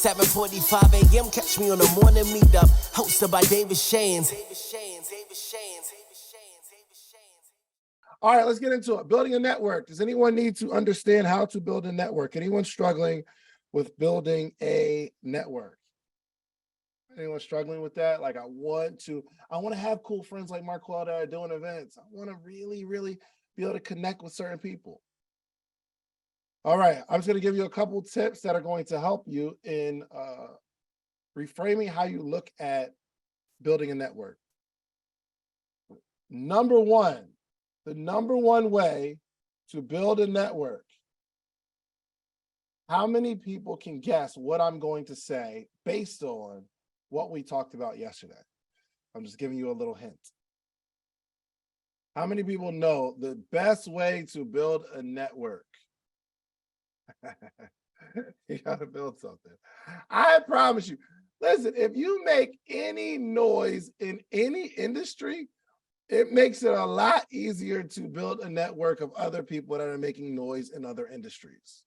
7:45 a.m. Catch me on the morning meetup, hosted by David Shanes. All right, let's get into it. Building a network. Does anyone need to understand how to build a network? Anyone struggling with building a network? Anyone struggling with that? Like, I want to have cool friends like Marquel that are doing events. I want to really, really be able to connect with certain people. All right, I'm just going to give you a couple tips that are going to help you in reframing how you look at building a network. Number one, the number one way to build a network. How many people can guess what I'm going to say based on what we talked about yesterday? I'm just giving you a little hint. How many people know the best way to build a network? You got to build something. I promise you. Listen, if you make any noise in any industry, it makes it a lot easier to build a network of other people that are making noise in other industries.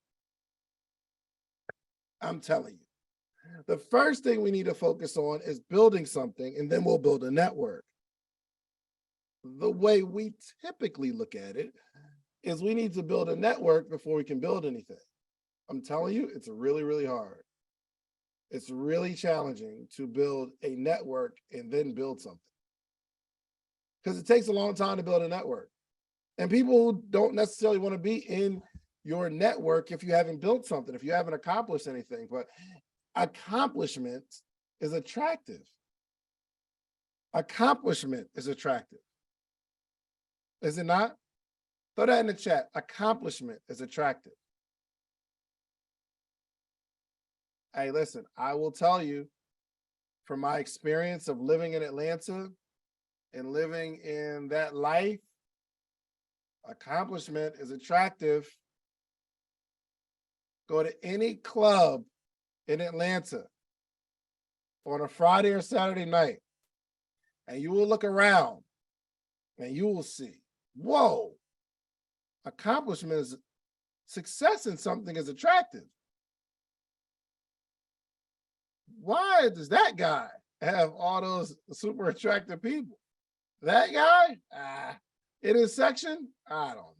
I'm telling you. The first thing we need to focus on is building something, and then we'll build a network. The way we typically look at it is we need to build a network before we can build anything. I'm telling you, it's really, really hard. It's really challenging to build a network and then build something. Because it takes a long time to build a network. And people who don't necessarily want to be in your network if you haven't built something, if you haven't accomplished anything. But accomplishment is attractive. Accomplishment is attractive. Is it not? Throw that in the chat. Accomplishment is attractive. Hey, listen, I will tell you from my experience of living in Atlanta and living in that life, accomplishment is attractive. Go to any club in Atlanta on a Friday or Saturday night, and you will look around and you will see, whoa, accomplishment is success in something is attractive. Why does that guy have all those super attractive people? That guy, in his section, I don't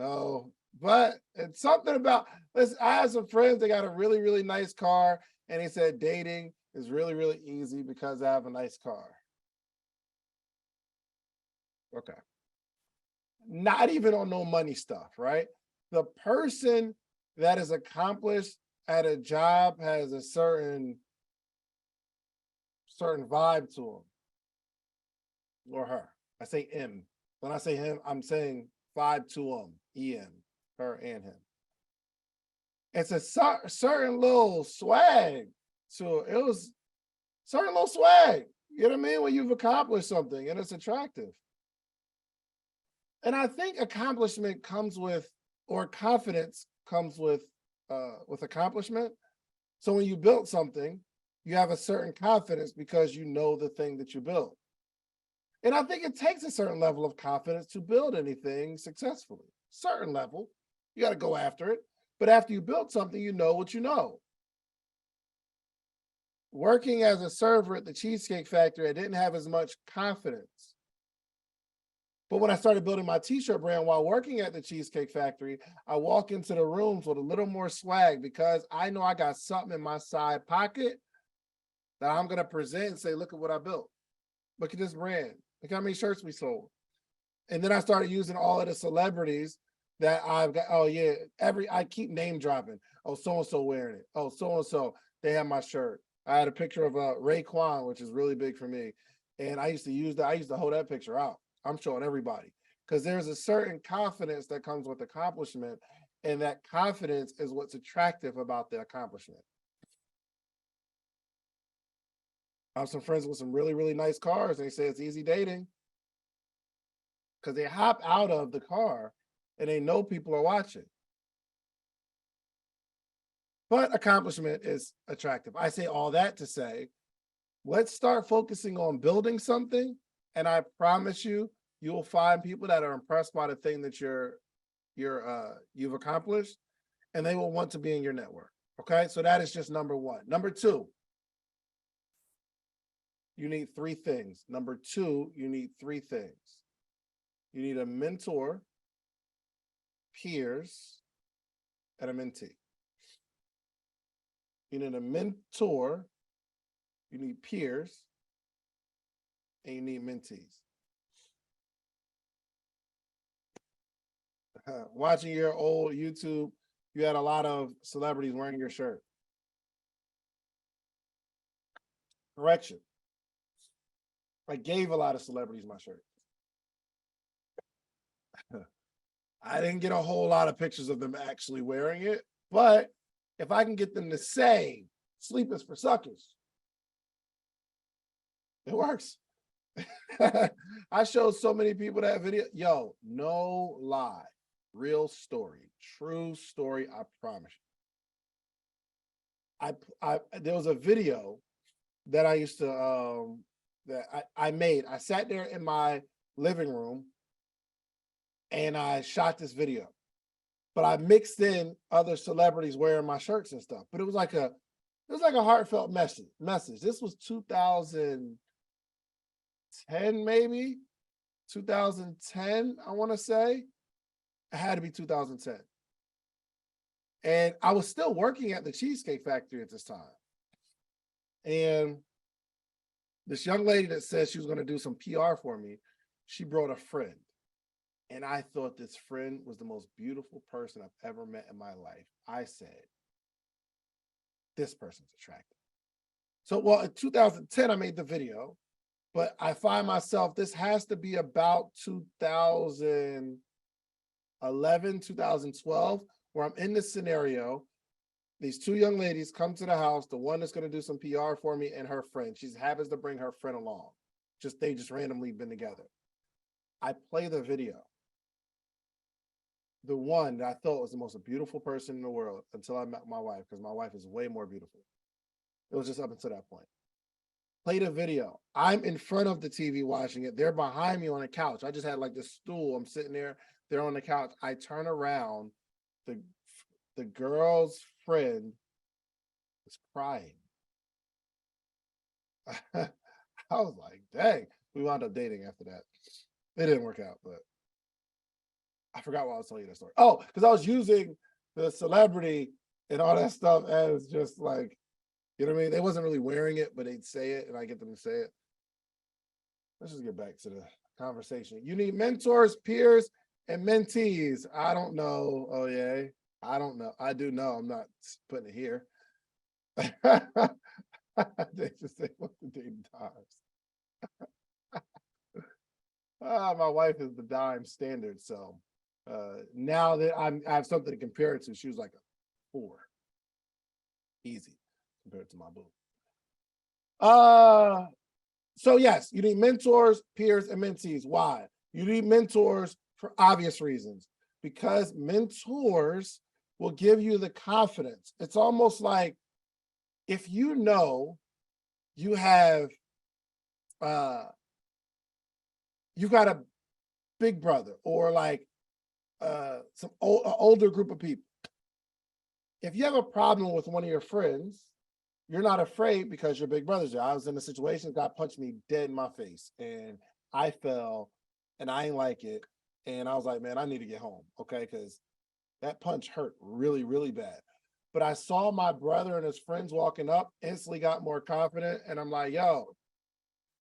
know. But it's something about, listen, I have some friends that got a really, really nice car, and they said dating is really, really easy because I have a nice car. Okay. Not even on no money stuff, right? The person that is accomplished at a job has a certain vibe to him or her. I say him. When I say him, I'm saying vibe to him, EM, her and him. It's a certain little swag. So it was certain little swag. You know what I mean? When you've accomplished something and it's attractive. And I think accomplishment comes with, or confidence comes with accomplishment. So when you build something, you have a certain confidence because you know the thing that you built. And I think it takes a certain level of confidence to build anything successfully. Certain level, you got to go after it. But after you build something, you know what you know. Working as a server at the Cheesecake Factory, I didn't have as much confidence. But when I started building my t-shirt brand while working at the Cheesecake Factory, I walk into the rooms with a little more swag because I know I got something in my side pocket that I'm going to present and say, look at what I built. Look at this brand. Look how many shirts we sold. And then I started using all of the celebrities that I've got. Oh yeah, I keep name dropping. Oh, so-and-so wearing it. Oh, so-and-so, they have my shirt. I had a picture of Raekwon, which is really big for me. And I used to use that. I used to hold that picture out. I'm showing everybody because there's a certain confidence that comes with accomplishment, and that confidence is what's attractive about the accomplishment. I have some friends with some really, really nice cars, and they say it's easy dating because they hop out of the car and they know people are watching. But accomplishment is attractive. I say all that to say, let's start focusing on building something. And I promise you, you'll find people that are impressed by the thing that you've accomplished, and they will want to be in your network. Okay, so that is just number one. Number two, you need three things. Number two, you need three things. You need a mentor, peers, and a mentee. You need a mentor, you need peers, and you need mentees. Watching your old YouTube, you had a lot of celebrities wearing your shirt. Correction. I gave a lot of celebrities my shirt. I didn't get a whole lot of pictures of them actually wearing it, but if I can get them to say, sleep is for suckers, it works. I showed so many people that video. Yo, no lie. Real story. True story, I promise you. There was a video that I used to that I made. I sat there in my living room and I shot this video. But I mixed in other celebrities wearing my shirts and stuff. But it was like a heartfelt message. This was 2010, maybe 2010, I want to say. It had to be 2010. And I was still working at the Cheesecake Factory at this time. And this young lady that said she was going to do some PR for me, she brought a friend. And I thought this friend was the most beautiful person I've ever met in my life. I said, this person's attractive. So, well, in 2010, I made the video, but I find myself, this has to be about 2011, 2012, where I'm in this scenario. These two young ladies come to the house, the one that's going to do some PR for me and her friend. She happens to bring her friend along. They just randomly been together. I play the video. The one that I thought was the most beautiful person in the world until I met my wife, because my wife is way more beautiful. It was just up until that point. Play the video. I'm in front of the TV watching it. They're behind me on a couch. I just had like this stool. I'm sitting there. They're on the couch. I turn around. The girl's friend is crying. I was like, dang. We wound up dating after that. It didn't work out, but I forgot why I was telling you that story. Oh, because I was using the celebrity and all that stuff as just like, you know what I mean? They wasn't really wearing it, but they'd say it and I get them to say it. Let's just get back to the conversation. You need mentors, peers, and mentees. I don't know. Oh, yeah. I don't know. I do know. I'm not putting it here. They just say, what the date times? My wife is the dime standard. So now that I have something to compare it to, she was like a 4. Easy compared to my boo. So yes, you need mentors, peers, and mentees. Why? You need mentors for obvious reasons, because mentors will give you the confidence. It's almost like if you know you have you got a big brother or like some older group of people. If you have a problem with one of your friends, you're not afraid because your big brother's there. I was in a situation, God punched me dead in my face and I fell and I ain't like it. And I was like, man, I need to get home, okay? Because that punch hurt really, really bad. But I saw my brother and his friends walking up, instantly got more confident. And I'm like, yo,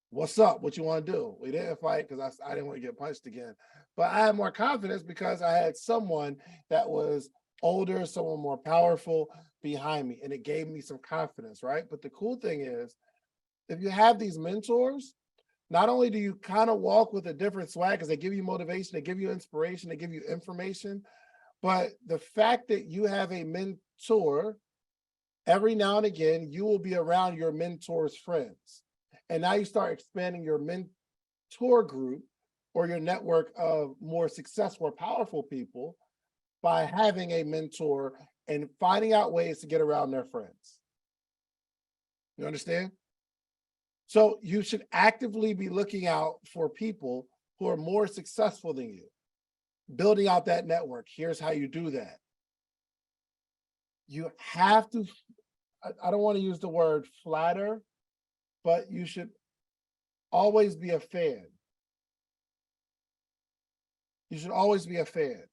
what's up? What you want to do? We didn't fight because I didn't want to get punched again. But I had more confidence because I had someone that was older, someone more powerful behind me. And it gave me some confidence, right? But the cool thing is, if you have these mentors, not only do you kind of walk with a different swag because they give you motivation, they give you inspiration, they give you information, but the fact that you have a mentor, every now and again, you will be around your mentor's friends. And now you start expanding your mentor group or your network of more successful or powerful people by having a mentor and finding out ways to get around their friends. You understand? So you should actively be looking out for people who are more successful than you, building out that network. Here's how you do that. you have to, I don't want to use the word flatter, but you should always be a fan. You should always be a fan.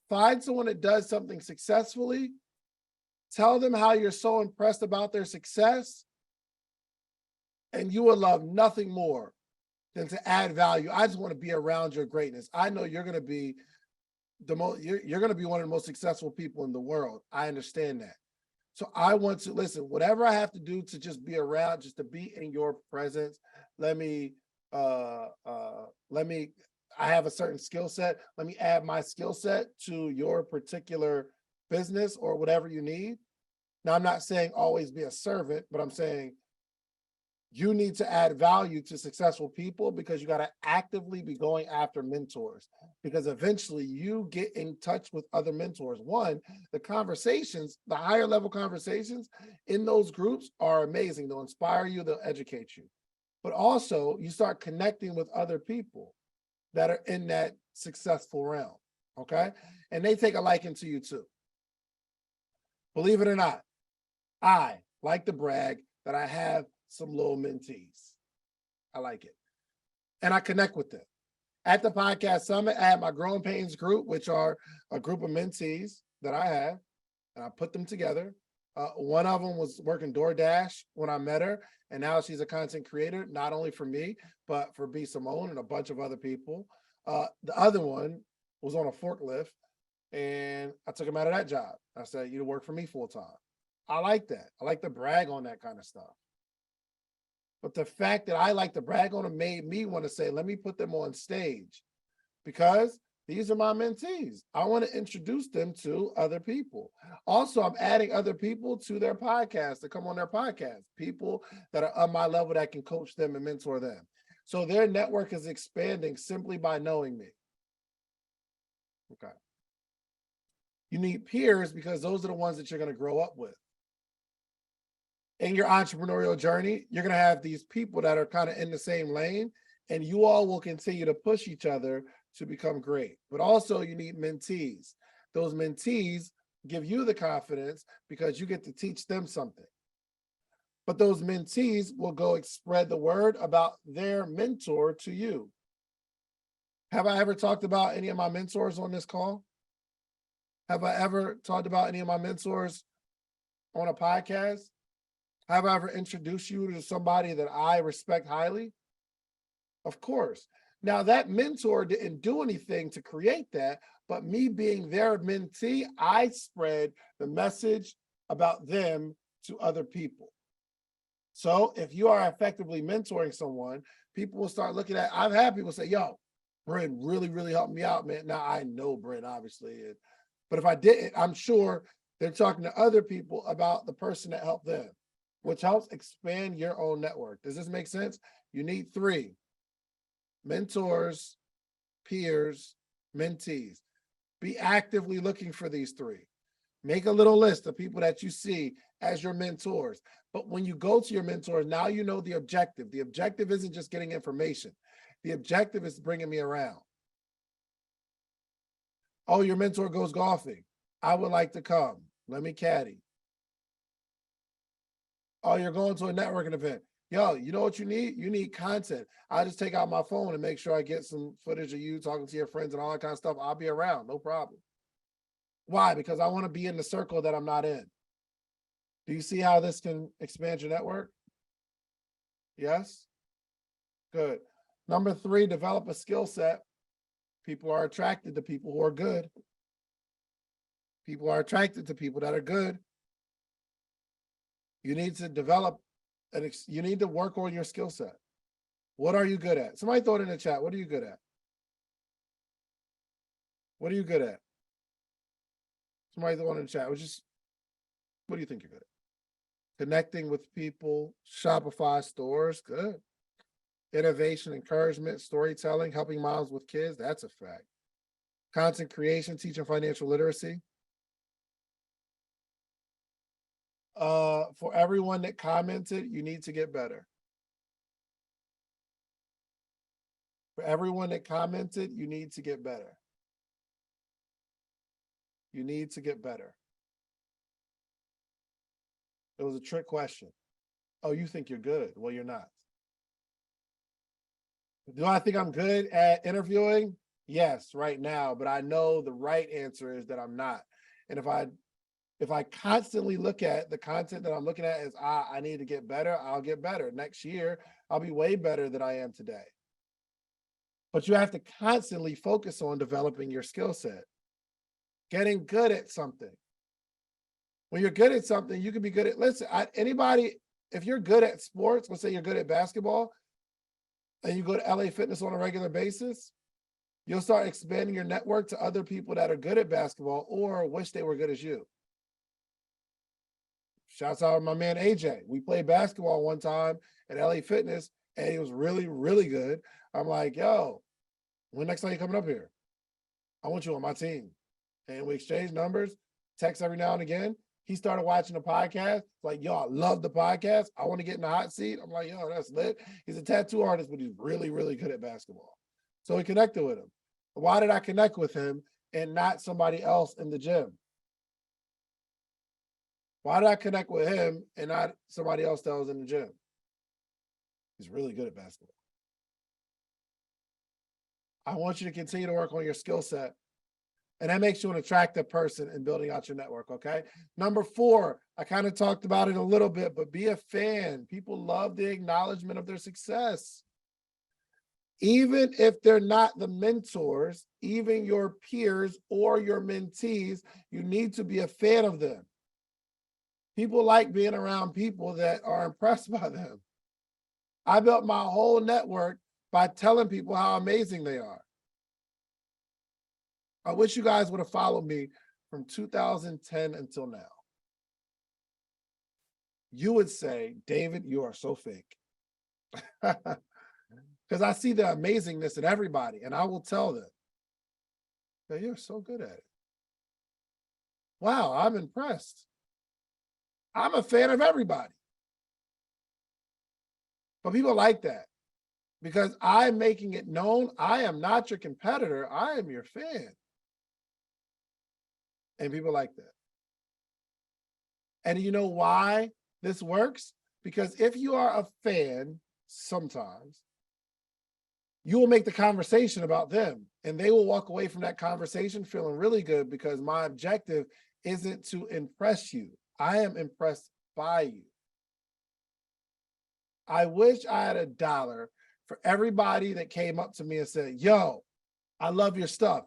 Find someone that does something successfully. Tell them how you're so impressed about their success, and you will love nothing more than to add value. I just want to be around your greatness. I know you're going to be you're going to be one of the most successful people in the world. I understand that. So I want to listen, whatever I have to do to just be around, just to be in your presence. I have a certain skill set. Let me add my skill set to your particular business or whatever you need. Now, I'm not saying always be a servant, but I'm saying you need to add value to successful people, because you got to actively be going after mentors, because eventually you get in touch with other mentors. One, the conversations, the higher level conversations in those groups are amazing. They'll inspire you, they'll educate you. But also you start connecting with other people that are in that successful realm, okay? And they take a liking to you too. Believe it or not, I like to brag that I have some little mentees. I like it. And I connect with them. At the podcast summit, I have my Growing Pains group, which are a group of mentees that I have, and I put them together. One of them was working DoorDash when I met her, and now she's a content creator, not only for me, but for B. Simone and a bunch of other people. The other one was on a forklift, and I took him out of that job. I said, you work for me full time. I like that. I like to brag on that kind of stuff. But the fact that I like to brag on them made me want to say, let me put them on stage, because these are my mentees. I want to introduce them to other people. Also, I'm adding other people to their podcast to come on their podcast, people that are on my level that can coach them and mentor them. So their network is expanding simply by knowing me. Okay. You need peers, because those are the ones that you're going to grow up with. In your entrepreneurial journey, you're going to have these people that are kind of in the same lane, and you all will continue to push each other to become great. But also you need mentees. Those mentees give you the confidence because you get to teach them something. But those mentees will go spread the word about their mentor to you. Have I ever talked about any of my mentors on this call? Have I ever talked about any of my mentors on a podcast? Have I ever introduced you to somebody that I respect highly? Of course. Now, that mentor didn't do anything to create that, but me being their mentee, I spread the message about them to other people. So if you are effectively mentoring someone, people will start looking at, I've had people say, yo, Brent really, really helped me out, man. Now, I know Brent, obviously, but if I didn't, I'm sure they're talking to other people about the person that helped them, which helps expand your own network. Does this make sense? You need 3: mentors, peers, mentees. Be actively looking for these 3. Make a little list of people that you see as your mentors. But when you go to your mentors, now you know the objective. The objective isn't just getting information. The objective is bringing me around. Oh, your mentor goes golfing. I would like to come. Let me caddy. Oh, you're going to a networking event. Yo, you know what you need? You need content. I just take out my phone and make sure I get some footage of you talking to your friends and all that kind of stuff. I'll be around, no problem. Why? Because I want to be in the circle that I'm not in. Do you see how this can expand your network? Yes? Good. Number 3, develop a skill set. People are attracted to people who are good. People are attracted to people that are good. You need to develop, you need to work on your skill set. What are you good at? Somebody throw it in the chat. What are you good at? What are you good at? Somebody throw it in the chat. What do you think you're good at? Connecting with people, Shopify stores, good. Innovation, encouragement, storytelling, helping moms with kids, that's a fact. Content creation, teaching financial literacy. For everyone that commented, you need to get better. For everyone that commented, you need to get better. You need to get better. It was a trick question. Oh, you think you're good? Well, you're not. Do I think I'm good at interviewing? Yes, right now, but I know the right answer is that I'm not. And if I constantly look at the content that I'm looking at as I need to get better, I'll get better. Next year, I'll be way better than I am today. But you have to constantly focus on developing your skill set, getting good at something. When you're good at something, you can be good at, listen, anybody, if you're good at sports, let's say you're good at basketball, and you go to LA Fitness on a regular basis, you'll start expanding your network to other people that are good at basketball or wish they were good as you. Shouts out to my man AJ. We played basketball one time at LA Fitness, and he was really, really good. I'm like, yo, when next time you coming up here? I want you on my team. And we exchanged numbers, text every now and again. He started watching the podcast. Like, yo, I love the podcast. I want to get in the hot seat. I'm like, yo, that's lit. He's a tattoo artist, but he's really, really good at basketball. So we connected with him. Why did I connect with him and not somebody else in the gym? Why did I connect with him and not somebody else that was in the gym? He's really good at basketball. I want you to continue to work on your skill set. And that makes you an attractive person in building out your network, okay? Number 4, I kind of talked about it a little bit, but be a fan. People love the acknowledgement of their success. Even if they're not the mentors, even your peers or your mentees, you need to be a fan of them. People like being around people that are impressed by them. I built my whole network by telling people how amazing they are. I wish you guys would have followed me from 2010 until now. You would say, David, you are so fake. Because I see the amazingness in everybody, and I will tell them that you're so good at it. Wow, I'm impressed. I'm a fan of everybody. But people like that because I'm making it known I am not your competitor. I am your fan. And people like that. And you know why this works? Because if you are a fan, sometimes you will make the conversation about them and they will walk away from that conversation feeling really good because my objective isn't to impress you. I am impressed by you. I wish I had $1 for everybody that came up to me and said, yo, I love your stuff.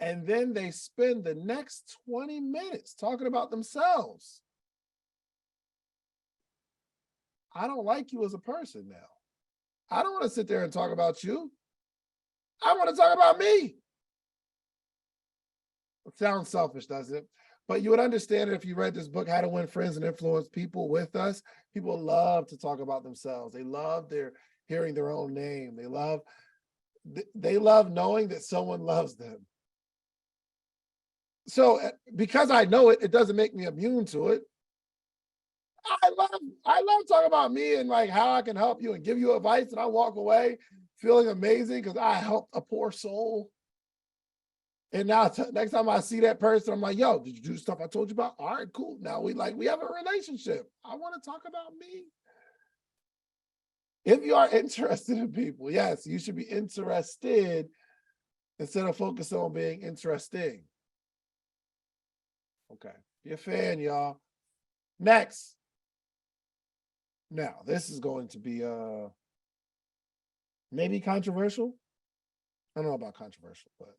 And then they spend the next 20 minutes talking about themselves. I don't like you as a person now. I don't want to sit there and talk about you. I want to talk about me. It sounds selfish, doesn't it? But you would understand it if you read this book, How to Win Friends and Influence People with Us. People love to talk about themselves. They love hearing their own name. They love knowing that someone loves them. So because I know it, it doesn't make me immune to it. I love talking about me and like how I can help you and give you advice, and I walk away feeling amazing because I helped a poor soul. And now next time I see that person, I'm like, yo, did you do the stuff I told you about? All right, cool. Now we have a relationship. I want to talk about me. If you are interested in people, yes, you should be interested instead of focusing on being interesting. Okay, be a fan, y'all. Next. Now, this is going to be maybe controversial. I don't know about controversial, but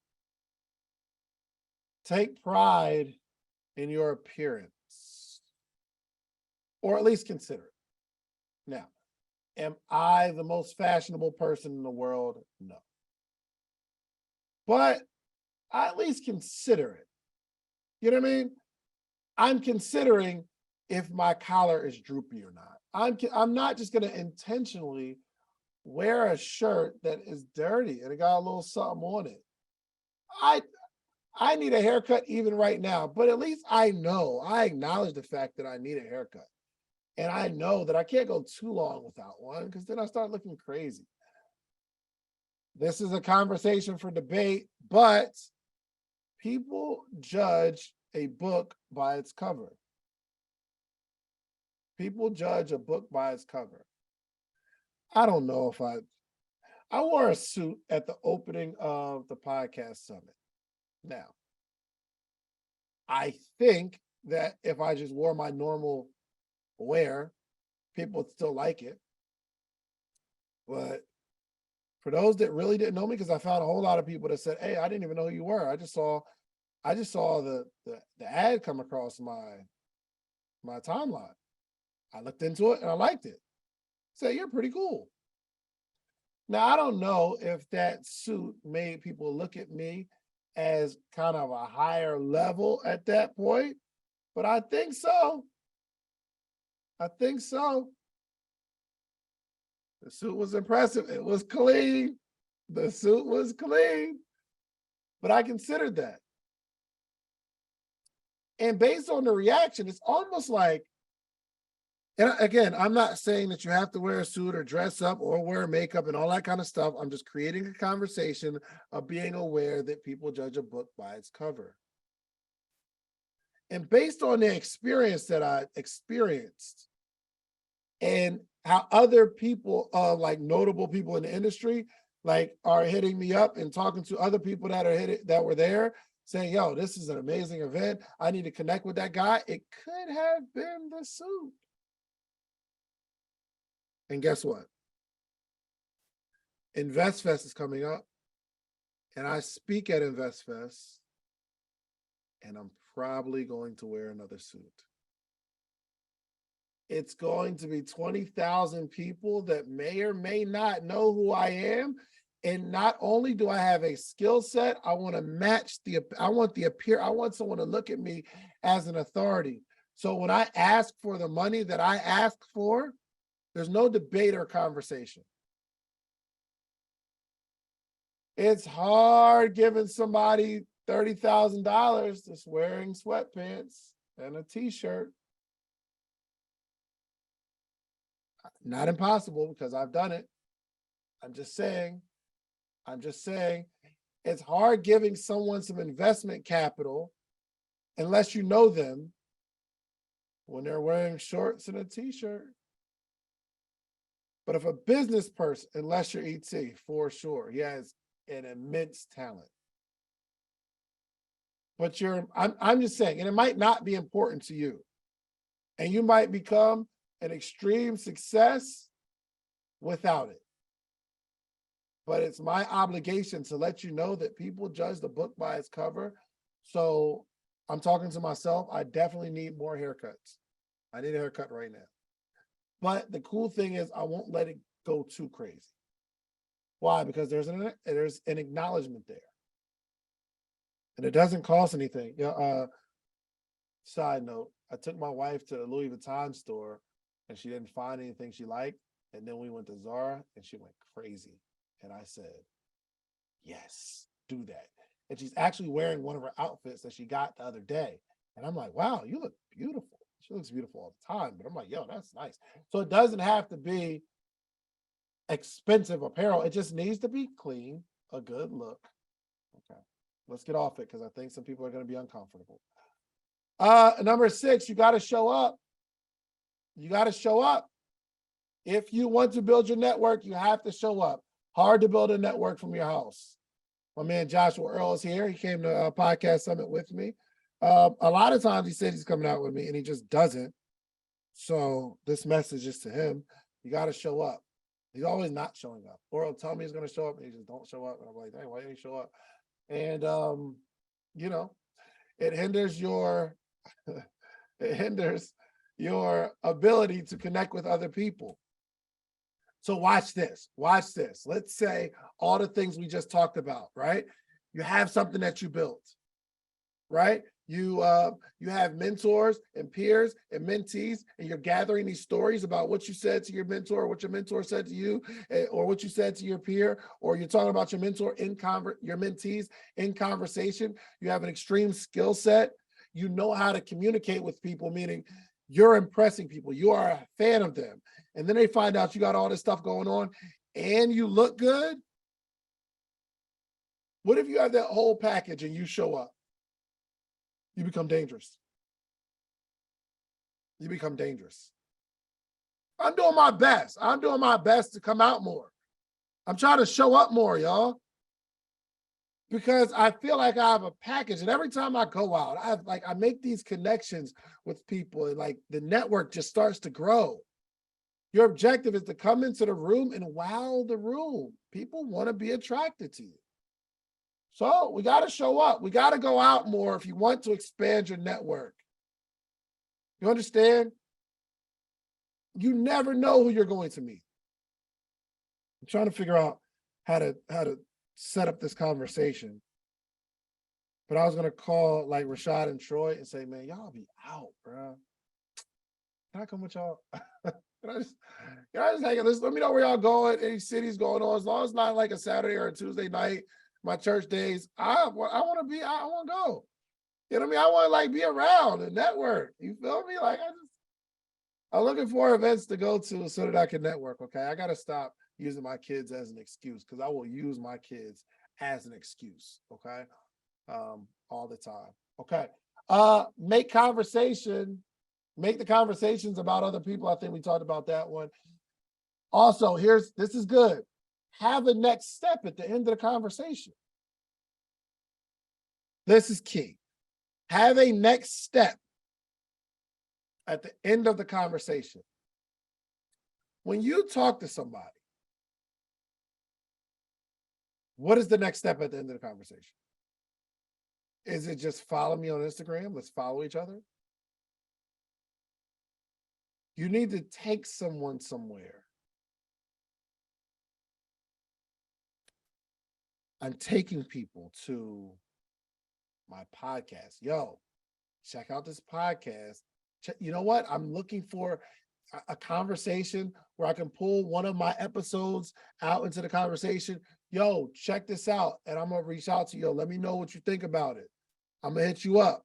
take pride in your appearance, or at least consider it. Now, am I the most fashionable person in the world? No. But I at least consider it. You know what I mean? I'm considering if my collar is droopy or not. I'm not just going to intentionally wear a shirt that is dirty and it got a little something on it. I need a haircut even right now, but at least I acknowledge the fact that I need a haircut. And I know that I can't go too long without one because then I start looking crazy. This is a conversation for debate, but people judge a book by its cover. People judge a book by its cover. I don't know if I wore a suit at the opening of the podcast summit. Now, I think that if I just wore my normal wear, people would still like it. But for those that really didn't know me, because I found a whole lot of people that said, "Hey, I didn't even know who you were. I just saw the ad come across my timeline. I looked into it and I liked it. Say, you're pretty cool." Now, I don't know if that suit made people look at me as kind of a higher level at that point, but I think so. I think so. The suit was impressive. It was clean. The suit was clean. But I considered that. And based on the reaction, it's almost like, and again, I'm not saying that you have to wear a suit or dress up or wear makeup and all that kind of stuff. I'm just creating a conversation of being aware that people judge a book by its cover. And based on the experience that I experienced and how other people, like notable people in the industry, like are hitting me up and talking to other people that were there, saying, "Yo, this is an amazing event. I need to connect with that guy." It could have been the suit. And guess what? InvestFest is coming up, and I speak at InvestFest, and I'm probably going to wear another suit. It's going to be 20,000 people that may or may not know who I am. And not only do I have a skill set, I want to match I want someone to look at me as an authority. So when I ask for the money that I ask for, there's no debate or conversation. It's hard giving somebody $30,000 just wearing sweatpants and a t-shirt. Not impossible, because I've done it. I'm just saying, it's hard giving someone some investment capital unless you know them when they're wearing shorts and a t-shirt. But if a business person, unless you're ET, for sure, he has an immense talent. But I'm just saying, and it might not be important to you. And you might become an extreme success without it. But it's my obligation to let you know that people judge the book by its cover. So I'm talking to myself. I definitely need more haircuts. I need a haircut right now. But the cool thing is I won't let it go too crazy. Why? Because there's an acknowledgement there. And it doesn't cost anything. Side note, I took my wife to the Louis Vuitton store and she didn't find anything she liked. And then we went to Zara and she went crazy. And I said, yes, do that. And she's actually wearing one of her outfits that she got the other day. And I'm like, wow, you look beautiful. She looks beautiful all the time. But I'm like, yo, that's nice. So it doesn't have to be expensive apparel. It just needs to be clean, a good look. Okay, let's get off it because I think some people are going to be uncomfortable. Number 6, you got to show up. You got to show up. If you want to build your network, you have to show up. Hard to build a network from your house. My man Joshua Earl is here. He came to a podcast summit with me. A lot of times he said he's coming out with me and he just doesn't. So this message is to him. You got to show up. He's always not showing up. Or he'll tell me he's going to show up and he just don't show up. And I'm like, hey, why didn't he show up? And, it hinders your ability to connect with other people. So watch this. Let's say all the things we just talked about, right? You have something that you built, right? You have mentors and peers and mentees, and you're gathering these stories about what you said to your mentor, what your mentor said to you, or what you said to your peer, or you're talking about your mentor your mentees in conversation. You have an extreme skill set. You know how to communicate with people, meaning you're impressing people. You are a fan of them. And then they find out you got all this stuff going on and you look good. What if you have that whole package and you show up? You become dangerous. You become dangerous. I'm doing my best. I'm doing my best to come out more. I'm trying to show up more, y'all. Because I feel like I have a package, and every time I go out, I make these connections with people, and like the network just starts to grow. Your objective is to come into the room and wow the room. People want to be attracted to you. So we got to show up. We got to go out more if you want to expand your network. You understand? You never know who you're going to meet. I'm trying to figure out how to set up this conversation. But I was gonna call like Rashad and Troy and say, man, y'all be out, bro. Can I come with y'all? Can I just hang out? Let me know where y'all going, any cities going on. As long as it's not like a Saturday or a Tuesday night, my church days, I want to go. You know what I mean? I want to like be around and network. You feel me? Like I'm looking for events to go to so that I can network. Okay, I gotta stop using my kids as an excuse, because I will use my kids as an excuse. Okay, all the time. Okay, make the conversations about other people. I think we talked about that one. Also, this is good. Have a next step at the end of the conversation. This is key. Have a next step at the end of the conversation. When you talk to somebody, what is the next step at the end of the conversation? Is it just follow me on Instagram? Let's follow each other. You need to take someone somewhere. I'm taking people to my podcast. Yo, check out this podcast. You know what? I'm looking for a conversation where I can pull one of my episodes out into the conversation. Yo, check this out. And I'm going to reach out to you. Let me know what you think about it. I'm going to hit you up.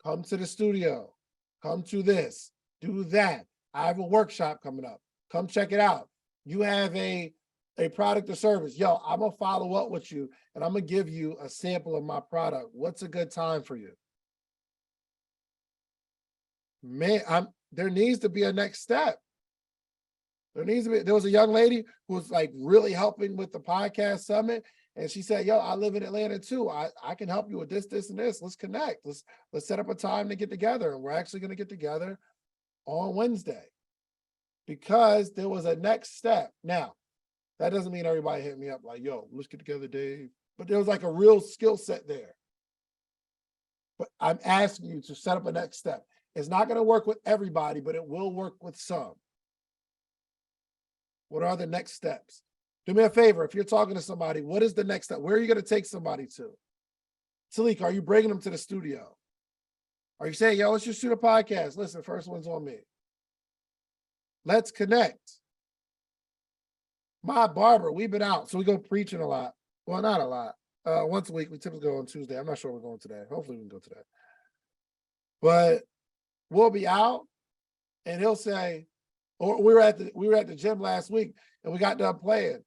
Come to the studio. Come to this. Do that. I have a workshop coming up. Come check it out. You have a product or service. Yo, I'm going to follow up with you, and I'm going to give you a sample of my product. What's a good time for you? Man, there needs to be a next step. There was a young lady who was like really helping with the podcast summit. And she said, yo, I live in Atlanta too. I can help you with this, and this. Let's connect. Let's set up a time to get together. And we're actually going to get together on Wednesday because there was a next step. Now, that doesn't mean everybody hit me up like, yo, let's get together, Dave. But there was like a real skill set there. But I'm asking you to set up a next step. It's not going to work with everybody, but it will work with some. What are the next steps? Do me a favor. If you're talking to somebody, what is the next step? Where are you going to take somebody to? Talik, are you bringing them to the studio? Are you saying, yo, let's just shoot a podcast? Listen, first one's on me. Let's connect. My barber, we've been out, so we go preaching a lot. Well, not a lot. Once a week. We typically go on Tuesday. I'm not sure we're going today. Hopefully we can go today. But we'll be out, and he'll say, or we were at the gym last week, and we got done playing.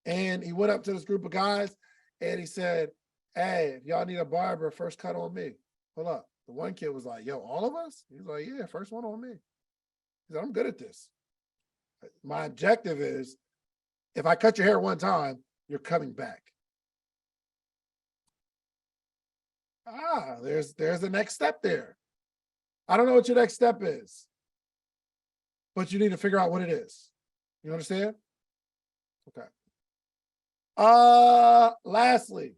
And he went up to this group of guys, and he said, hey, if y'all need a barber, first cut on me. Hold up. The one kid was like, yo, all of us? He's like, yeah, first one on me. He said, I'm good at this. My objective is, if I cut your hair one time, you're coming back. There's the next step there. I don't know what your next step is, but you need to figure out what it is. You understand? Okay. Lastly,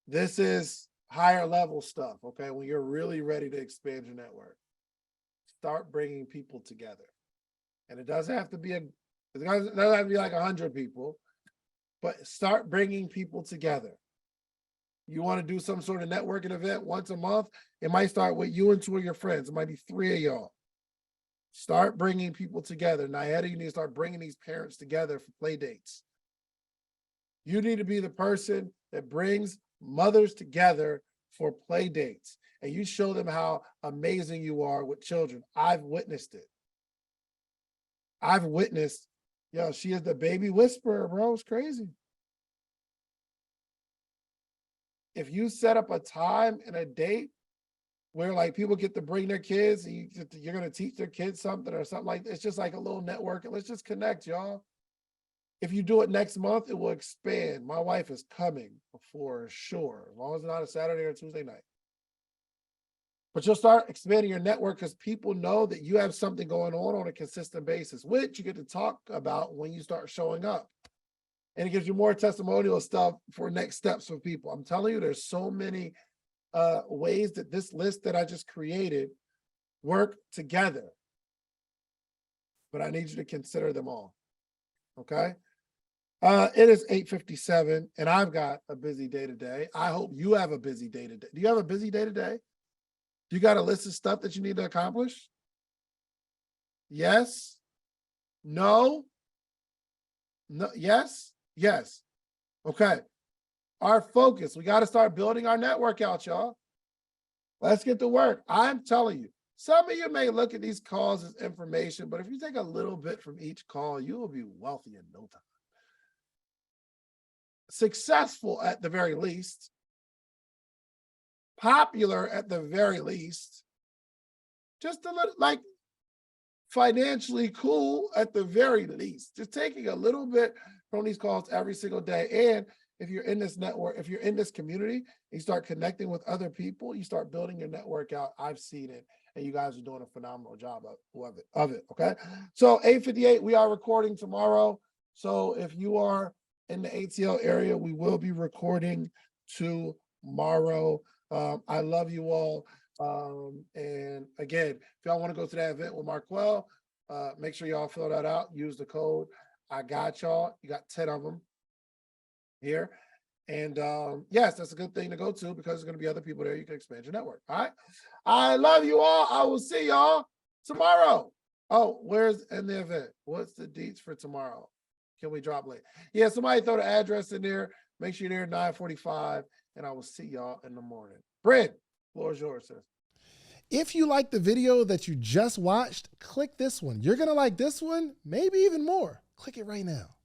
this is higher level stuff, okay? When you're really ready to expand your network, start bringing people together. And it doesn't have to be like 100 people, but start bringing people together. You want to do some sort of networking event once a month, it might start with you and 2 of your friends. It might be 3 of y'all. Start bringing people together. Nayetta, you need to start bringing these parents together for play dates. You need to be the person that brings mothers together for play dates, and you show them how amazing you are with children. I've witnessed it. I've witnessed, she is the baby whisperer, bro. It's crazy. If you set up a time and a date where like people get to bring their kids and you're going to teach their kids something or something like that. It's just like a little network. Let's just connect, y'all. If you do it next month, it will expand. My wife is coming for sure, as long as it's not a Saturday or Tuesday night. But you'll start expanding your network because people know that you have something going on a consistent basis, which you get to talk about when you start showing up. And it gives you more testimonial stuff for next steps for people. I'm telling you, there's so many ways that this list that I just created work together. But I need you to consider them all, okay? It is 8:57, and I've got a busy day today. I hope you have a busy day today. Do you have a busy day today? Do you got a list of stuff that you need to accomplish? Yes? No? No? Yes? Yes. Okay. Our focus, we got to start building our network out, y'all. Let's get to work. I'm telling you, some of you may look at these calls as information, but if you take a little bit from each call, you will be wealthy in no time. Successful at the very least, popular at the very least, just a little like financially cool at the very least, just taking a little bit from these calls every single day. And if you're in this network, if you're in this community, you start connecting with other people, you start building your network out. I've seen it, and you guys are doing a phenomenal job of it. Okay. So 8:58, we are recording tomorrow. So if you are in the ATL area, we will be recording tomorrow. I love you all. And again, if y'all want to go to that event with Marquel, make sure y'all fill that out. Use the code. I got y'all. You got 10 of them here. And yes, that's a good thing to go to because there's going to be other people there. You can expand your network. All right. I love you all. I will see y'all tomorrow. Oh, where's in the event? What's the deets for tomorrow? Can we drop late? Yeah, somebody throw the address in there. Make sure you're there at 9:45, and I will see y'all in the morning. Brent, floor is yours, sis. If you like the video that you just watched, click this one. You're going to like this one, maybe even more. Click it right now.